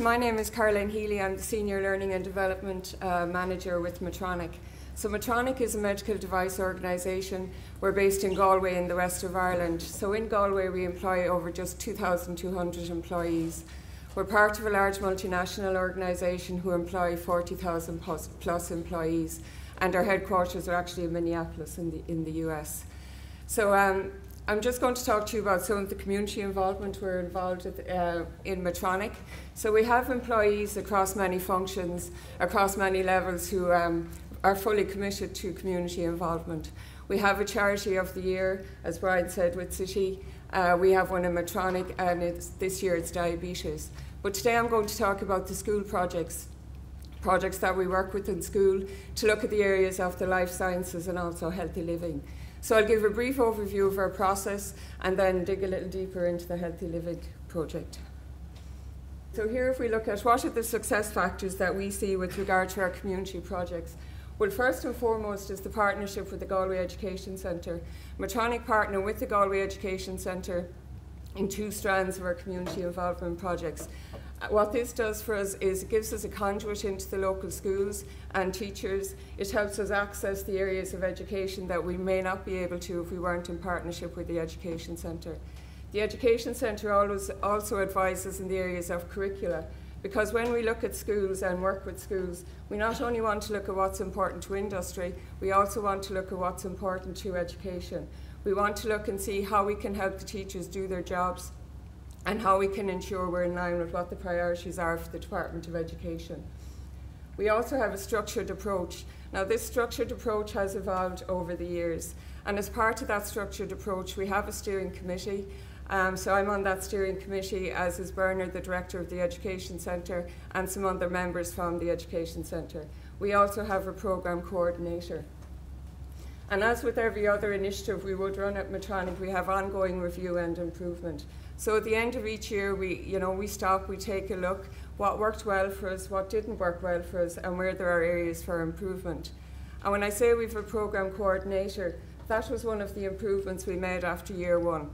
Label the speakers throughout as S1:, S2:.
S1: My name is Caroline Healy. I'm the Senior Learning and Development Manager with Medtronic. So Medtronic is a medical device organisation. We're based in Galway in the west of Ireland. So in Galway we employ over just 2,200 employees. We're part of a large multinational organisation who employ 40,000 plus employees, and our headquarters are actually in Minneapolis in the US. So I'm just going to talk to you about some of the community involvement we're involved with, in Medtronic. So we have employees across many functions, across many levels, who are fully committed to community involvement. We have a charity of the year, as Brian said, with City. We have one in Medtronic, and this year it's diabetes. But today I'm going to talk about the school projects that we work with in school to look at the areas of the life sciences and also healthy living. So I'll give a brief overview of our process and then dig a little deeper into the Healthy Living project. So here, if we look at what are the success factors that we see with regard to our community projects, well, first and foremost is the partnership with the Galway Education Centre. Medtronic partner with the Galway Education Centre in two strands of our community involvement projects. What this does for us is it gives us a conduit into the local schools and teachers. It helps us access the areas of education that we may not be able to if we weren't in partnership with the Education Centre. The Education Centre also advises in the areas of curricula, because when we look at schools and work with schools, we not only want to look at what's important to industry, we also want to look at what's important to education. We want to look and see how we can help the teachers do their jobs and how we can ensure we're in line with what the priorities are for the Department of Education. We also have a structured approach. Now, this structured approach has evolved over the years, and as part of that structured approach we have a steering committee. So I'm on that steering committee, as is Bernard, the Director of the Education Centre, and some other members from the Education Centre. We also have a programme coordinator. And as with every other initiative we would run at Medtronic, we have ongoing review and improvement. So at the end of each year, we stop, we take a look, what worked well for us, what didn't work well for us, and where there are areas for improvement. And when I say we have a programme coordinator, that was one of the improvements we made after year one.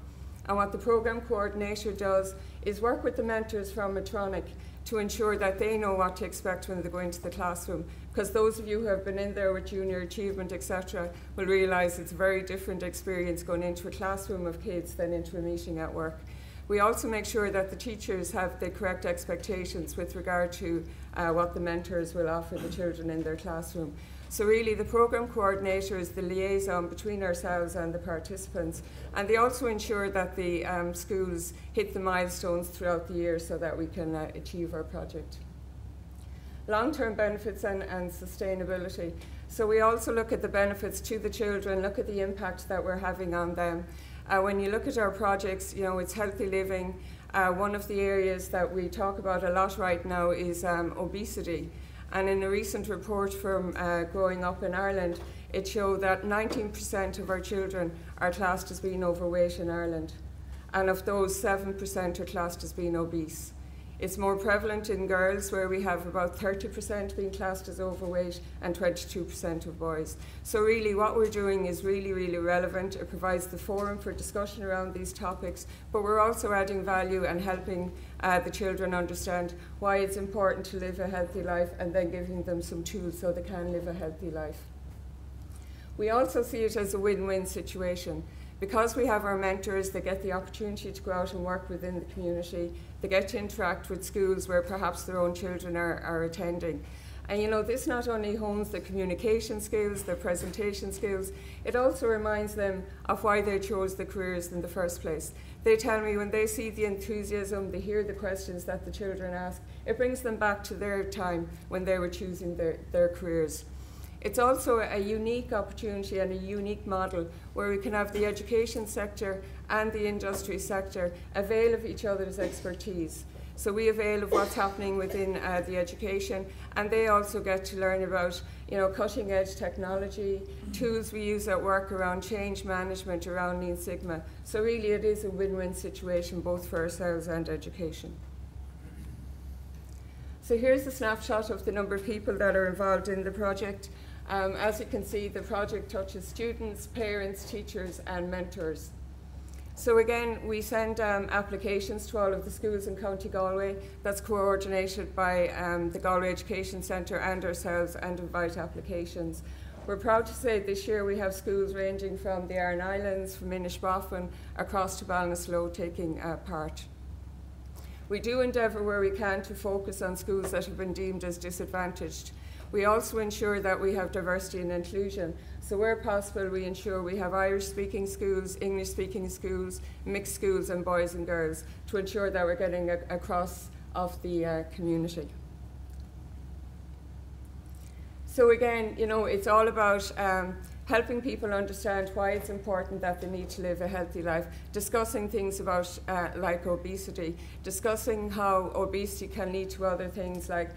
S1: And what the programme coordinator does is work with the mentors from Medtronic to ensure that they know what to expect when they go into the classroom. Because those of you who have been in there with junior achievement, etc., will realise it's a very different experience going into a classroom of kids than into a meeting at work. We also make sure that the teachers have the correct expectations with regard to what the mentors will offer the children in their classroom. So really the programme coordinator is the liaison between ourselves and the participants, and they also ensure that the schools hit the milestones throughout the year so that we can achieve our project. Long-term benefits and sustainability. So we also look at the benefits to the children, look at the impact that we're having on them. When you look at our projects, it's healthy living. One of the areas that we talk about a lot right now is obesity. And in a recent report from Growing Up in Ireland, it showed that 19% of our children are classed as being overweight in Ireland. And of those, 7% are classed as being obese. It's more prevalent in girls, where we have about 30% being classed as overweight and 22% of boys. So really what we're doing is really, really relevant. It provides the forum for discussion around these topics, but we're also adding value and helping the children understand why it's important to live a healthy life, and then giving them some tools so they can live a healthy life. We also see it as a win-win situation. Because we have our mentors, they get the opportunity to go out and work within the community. They get to interact with schools where perhaps their own children are attending. And this not only hones their communication skills, their presentation skills, it also reminds them of why they chose the careers in the first place. They tell me when they see the enthusiasm, they hear the questions that the children ask, it brings them back to their time when they were choosing their careers. It's also a unique opportunity and a unique model where we can have the education sector and the industry sector avail of each other's expertise. So we avail of what's happening within the education, and they also get to learn about cutting edge technology, tools we use at work around change management, around Lean Sigma. So really it is a win-win situation both for ourselves and education. So here's a snapshot of the number of people that are involved in the project. As you can see, the project touches students, parents, teachers and mentors. So again, we send applications to all of the schools in County Galway. That's coordinated by the Galway Education Centre and ourselves, and invite applications. We're proud to say this year we have schools ranging from the Aran Islands, from Inishbofin, across to Ballinasloe taking part. We do endeavour where we can to focus on schools that have been deemed as disadvantaged. We also ensure that we have diversity and inclusion. So where possible, we ensure we have Irish-speaking schools, English-speaking schools, mixed schools, and boys and girls, to ensure that we're getting across of the community. So again, you know, it's all about helping people understand why it's important that they need to live a healthy life, discussing things about like obesity, discussing how obesity can lead to other things like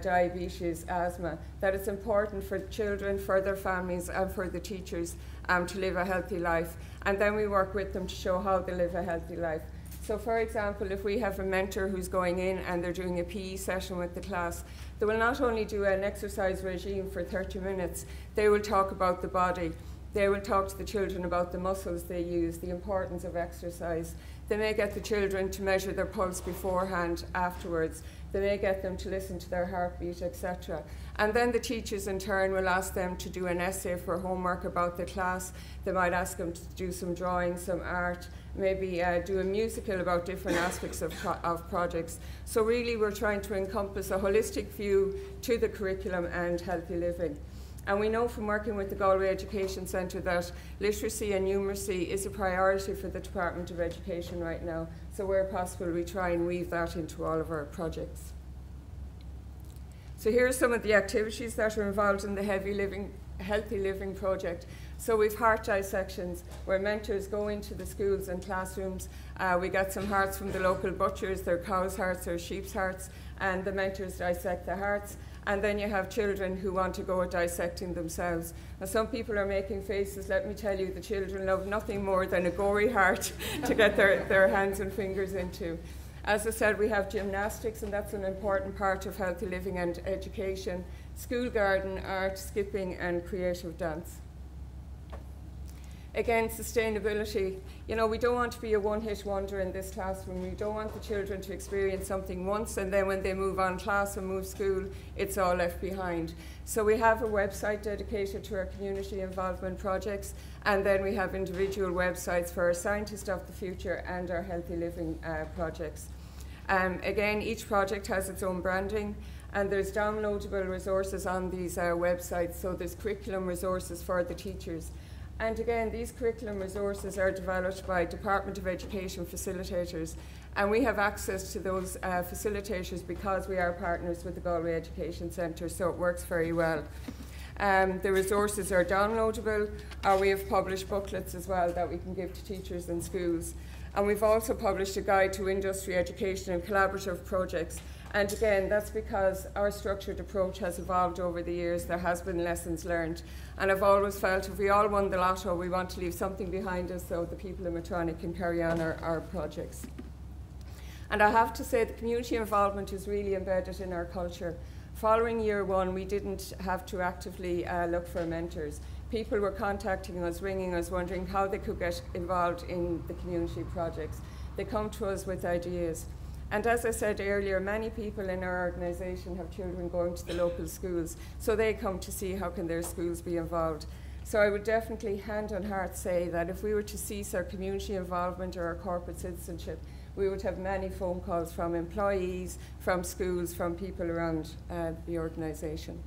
S1: diabetes, asthma, that it's important for children, for their families, and for the teachers to live a healthy life. And then we work with them to show how they live a healthy life. So for example, if we have a mentor who's going in and they're doing a PE session with the class, they will not only do an exercise regime for 30 minutes, they will talk about the body. They will talk to the children about the muscles they use, the importance of exercise. They may get the children to measure their pulse beforehand, afterwards. They may get them to listen to their heartbeat, etc. And then the teachers in turn will ask them to do an essay for homework about the class. They might ask them to do some drawing, some art, maybe do a musical about different aspects of projects. So really we're trying to encompass a holistic view to the curriculum and healthy living. And we know from working with the Galway Education Centre that literacy and numeracy is a priority for the Department of Education right now. So where possible, we try and weave that into all of our projects. So here are some of the activities that are involved in the Healthy Living project. So we've heart dissections where mentors go into the schools and classrooms. We get some hearts from the local butchers, their cows' hearts or sheep's hearts, and the mentors dissect the hearts. And then you have children who want to go dissecting themselves. Now some people are making faces. Let me tell you, the children love nothing more than a gory heart to get their hands and fingers into. As I said, we have gymnastics, and that's an important part of healthy living and education. School garden, art, skipping, and creative dance. Again, sustainability. You know, we don't want to be a one-hit wonder in this classroom. We don't want the children to experience something once and then when they move on class and move school, it's all left behind. So we have a website dedicated to our community involvement projects, and then we have individual websites for our Scientist of the Future and our Healthy Living projects. Again, each project has its own branding, and there's downloadable resources on these websites, so there's curriculum resources for the teachers. And again, these curriculum resources are developed by Department of Education facilitators, and we have access to those facilitators because we are partners with the Galway Education Centre, so it works very well. The resources are downloadable, or we have published booklets as well that we can give to teachers in schools. And we've also published a guide to industry education and collaborative projects. And again, that's because our structured approach has evolved over the years. There has been lessons learned. And I've always felt if we all won the lotto, we want to leave something behind us so the people in Medtronic can carry on our projects. And I have to say the community involvement is really embedded in our culture. Following year one, we didn't have to actively look for mentors. People were contacting us, ringing us, wondering how they could get involved in the community projects. They come to us with ideas. And as I said earlier, many people in our organisation have children going to the local schools, so they come to see how can their schools be involved. So I would definitely hand on heart say that if we were to cease our community involvement or our corporate citizenship, we would have many phone calls from employees, from schools, from people around the organisation.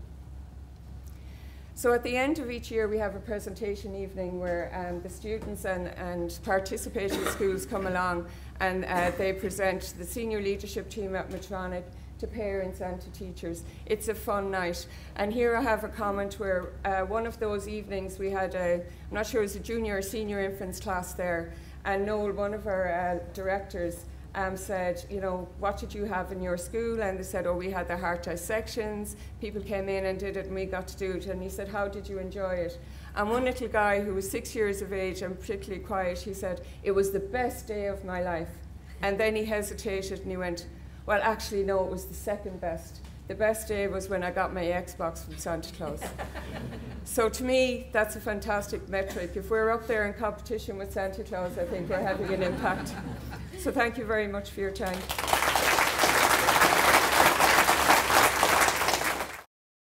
S1: So at the end of each year, we have a presentation evening where the students and participating schools come along and they present the senior leadership team at Medtronic to parents and to teachers. It's a fun night. And here I have a comment where one of those evenings we had I'm not sure it was a junior or senior infants class there, and Noel, one of our directors, said, you know, what did you have in your school? And they said, oh, we had the heart dissections. People came in and did it, and we got to do it. And he said, how did you enjoy it? And one little guy who was 6 years of age and particularly quiet, he said, it was the best day of my life. And then he hesitated and he went, well, actually, no, it was the second best. The best day was when I got my Xbox from Santa Claus. So to me, that's a fantastic metric. If we're up there in competition with Santa Claus, I think we're having an impact. So thank you very much for your time.